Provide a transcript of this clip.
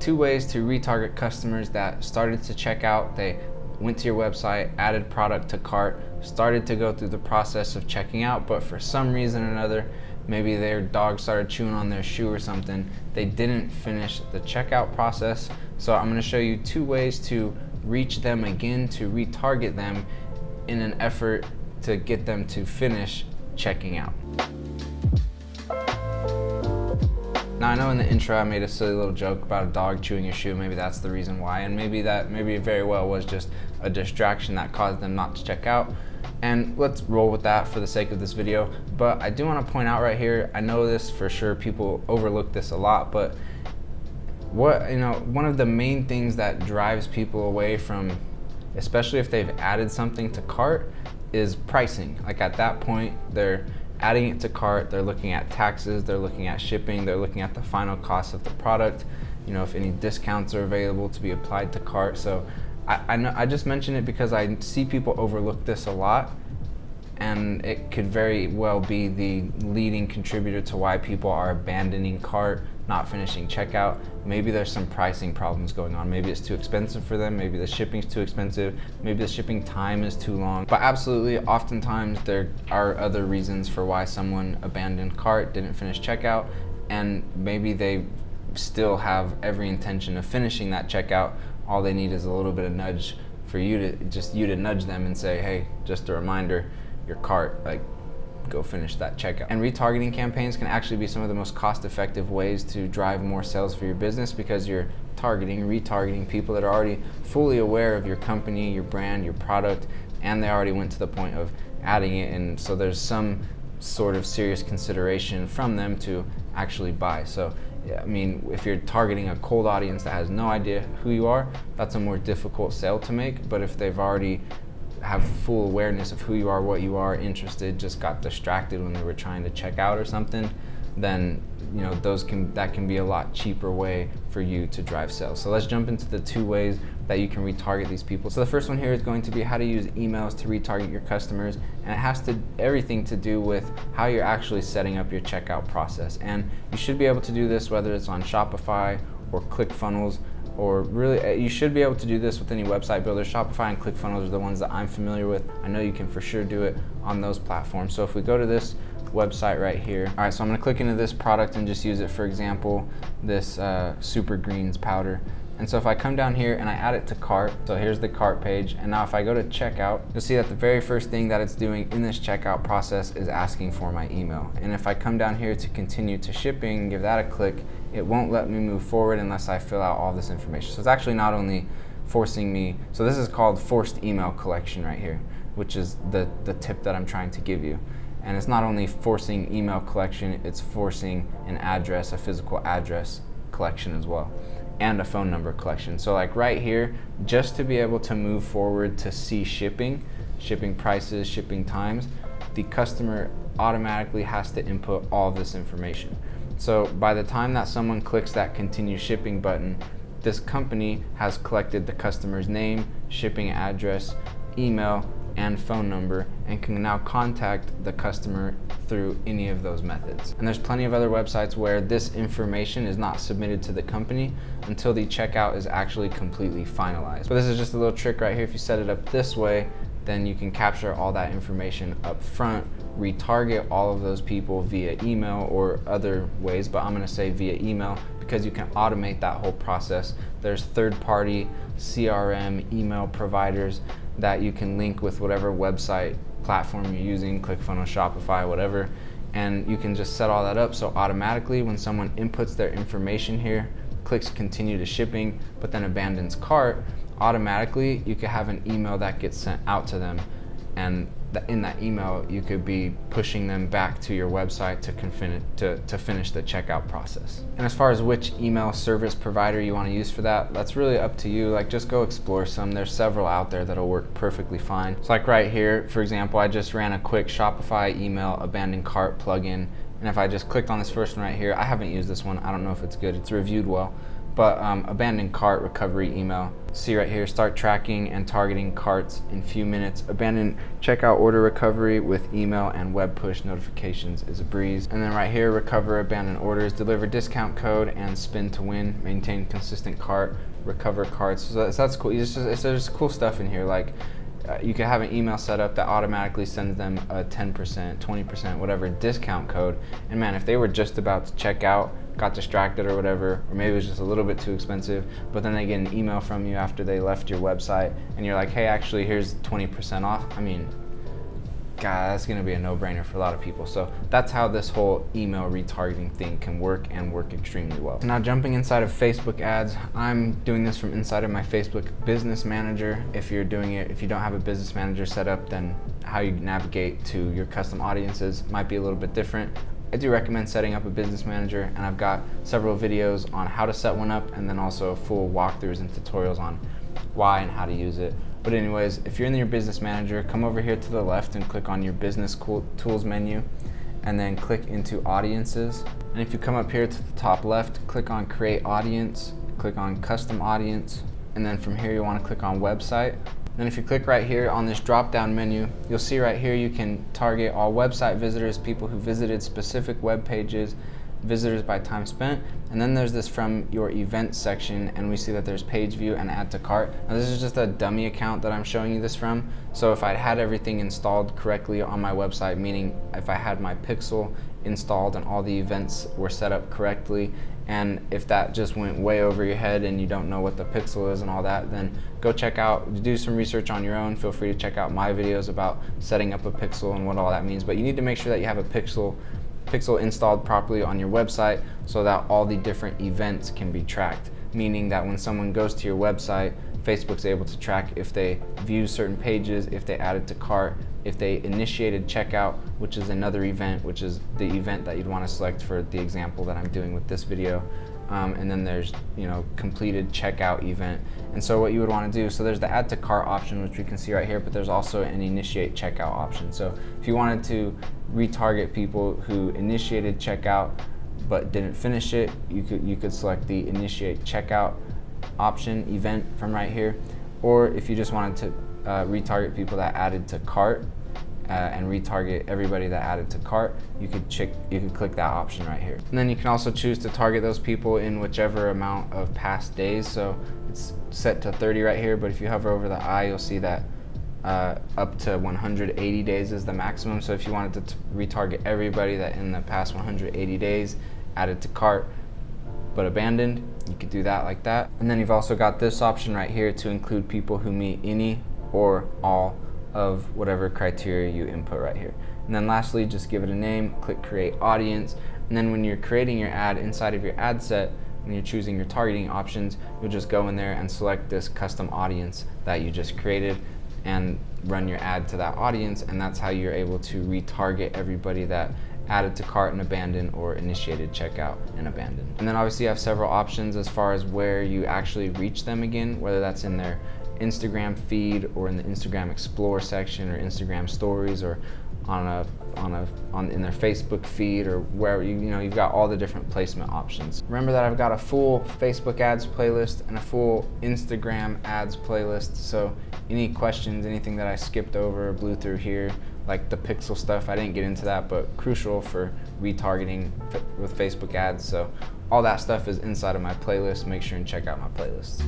2 ways to retarget customers that started to check out. They went to your website, added product to cart, started to go through the process of checking out, but for some reason or another, maybe their dog started chewing on their shoe or something, they didn't finish the checkout process. So I'm going to show you 2 ways to reach them again, to retarget them in an effort to get them to finish checking out. Now I know in the intro I made a silly little joke about a dog chewing your shoe. Maybe that's the reason why, and maybe it very well was just a distraction that caused them not to check out. And let's roll with that for the sake of this video. But I do want to point out right here, I know this for sure, people overlook this a lot, but one of the main things that drives people away from, especially if they've added something to cart, is pricing. Like at that point, they're adding it to cart, they're looking at taxes, they're looking at shipping, they're looking at the final cost of the product, if any discounts are available to be applied to cart. So I just mention it because I see people overlook this a lot, and it could very well be the leading contributor to why people are abandoning cart, not finishing checkout. Maybe there's some pricing problems going on. Maybe it's too expensive for them. Maybe the shipping's too expensive. Maybe the shipping time is too long. But absolutely, oftentimes there are other reasons for why someone abandoned cart, didn't finish checkout, and maybe they still have every intention of finishing that checkout. All they need is a little bit of nudge for you to nudge them and say, hey, just a reminder, your cart, go finish that checkout. And retargeting campaigns can actually be some of the most cost-effective ways to drive more sales for your business, because you're retargeting people that are already fully aware of your company, your brand, your product, and they already went to the point of adding it, and so there's some sort of serious consideration from them to actually buy. So I mean, if you're targeting a cold audience that has no idea who you are, that's a more difficult sale to make. But if they've already have full awareness of who you are, what you are, interested, just got distracted when they were trying to check out or something, then that can be a lot cheaper way for you to drive sales. So let's jump into the 2 ways that you can retarget these people. So the first one here is going to be how to use emails to retarget your customers, and it has everything to do with how you're actually setting up your checkout process. And you should be able to do this whether it's on Shopify or ClickFunnels, or really you should be able to do this with any website builder. Shopify and ClickFunnels are the ones that I'm familiar with. I know you can for sure do it on those platforms. So if we go to this website right here, all right, so I'm gonna click into this product and just use it, for example, this Super Greens powder. And so if I come down here and I add it to cart, so here's the cart page, and now if I go to checkout, you'll see that the very first thing that it's doing in this checkout process is asking for my email. And if I come down here to continue to shipping, give that a click, it won't let me move forward unless I fill out all this information. So it's actually not only forcing me, so this is called forced email collection right here, which is the tip that I'm trying to give you. And it's not only forcing email collection, it's forcing an address, a physical address collection as well, and a phone number collection. So like right here, just to be able to move forward to see shipping prices, shipping times, the customer automatically has to input all this information. So by the time that someone clicks that continue shipping button, this company has collected the customer's name, shipping address, email, and phone number, and can now contact the customer through any of those methods. And there's plenty of other websites where this information is not submitted to the company until the checkout is actually completely finalized. But this is just a little trick right here. If you set it up this way, then you can capture all that information up front, retarget all of those people via email or other ways, but I'm gonna say via email because you can automate that whole process. There's third-party CRM email providers that you can link with whatever website platform you're using, ClickFunnels, Shopify, whatever, and you can just set all that up so automatically when someone inputs their information here, clicks continue to shipping, but then abandons cart, automatically you could have an email that gets sent out to them, and in that email you could be pushing them back to your website to finish the checkout process. And as far as which email service provider you want to use for that, that's really up to you. Like, just go explore some. There's several out there that'll work perfectly fine. So like right here, for example, I just ran a quick Shopify email abandoned cart plugin, and if I just clicked on this first one right here, I haven't used this one, I don't know if it's good, it's reviewed well, But abandoned cart recovery email. See right here, start tracking and targeting carts in few minutes. Abandoned checkout order recovery with email and web push notifications is a breeze. And then right here, recover abandoned orders, deliver discount code and spin to win, maintain consistent cart, recover carts. So that's cool. There's cool stuff in here. Like you can have an email set up that automatically sends them a 10%, 20%, whatever discount code. And man, if they were just about to check out, got distracted or whatever, or maybe it was just a little bit too expensive, but then they get an email from you after they left your website and you're like, hey, actually here's 20% off. I mean, God, that's gonna be a no-brainer for a lot of people. So that's how this whole email retargeting thing can work and work extremely well. Now jumping inside of Facebook ads, I'm doing this from inside of my Facebook Business Manager. If you're doing it, if you don't have a business manager set up, then how you navigate to your custom audiences might be a little bit different. I do recommend setting up a business manager, and I've got several videos on how to set one up and then also full walkthroughs and tutorials on why and how to use it. But anyways, if you're in your business manager, come over here to the left and click on your business tools menu and then click into audiences. And if you come up here to the top left, click on create audience, click on custom audience, and then from here you want to click on website. Then if you click right here on this drop down menu, you'll see right here you can target all website visitors, people who visited specific web pages, visitors by time spent, and then there's this from your events section, and we see that there's page view and add to cart. Now this is just a dummy account that I'm showing you this from, so if I had everything installed correctly on my website, meaning if I had my pixel installed and all the events were set up correctly, and if that just went way over your head and you don't know what the pixel is and all that, then go check out, do some research on your own. Feel free to check out my videos about setting up a pixel and what all that means, but you need to make sure that you have a pixel installed properly on your website so that all the different events can be tracked, meaning that when someone goes to your website, Facebook's able to track if they view certain pages, if they added to cart, if they initiated checkout, which is another event, which is the event that you'd want to select for the example that I'm doing with this video. And then there's, completed checkout event. And so what you would want to do, so there's the add to cart option, which we can see right here, but there's also an initiate checkout option. So if you wanted to retarget people who initiated checkout but didn't finish it, you could select the initiate checkout option event from right here. Or if you just wanted to retarget people that added to cart and retarget everybody that added to cart, you could click that option right here. And then you can also choose to target those people in whichever amount of past days. So it's set to 30 right here, but if you hover over the eye, you'll see that up to 180 days is the maximum. So if you wanted to retarget everybody that in the past 180 days added to cart but abandoned, you could do that like that. And then you've also got this option right here to include people who meet any or all of whatever criteria you input right here. And then lastly, just give it a name, click create audience, and then when you're creating your ad inside of your ad set, when you're choosing your targeting options, you'll just go in there and select this custom audience that you just created and run your ad to that audience, and that's how you're able to retarget everybody that added to cart and abandoned or initiated checkout and abandoned. And then obviously you have several options as far as where you actually reach them again, whether that's in their Instagram feed or in the Instagram Explore section or Instagram stories or in their Facebook feed or where you've got all the different placement options. Remember that I've got a full Facebook ads playlist and a full Instagram ads playlist, so any questions, anything that I skipped over or blew through here, like the pixel stuff, I didn't get into that, but crucial for retargeting with Facebook ads. So all that stuff is inside of my playlist. Make sure and check out my playlist.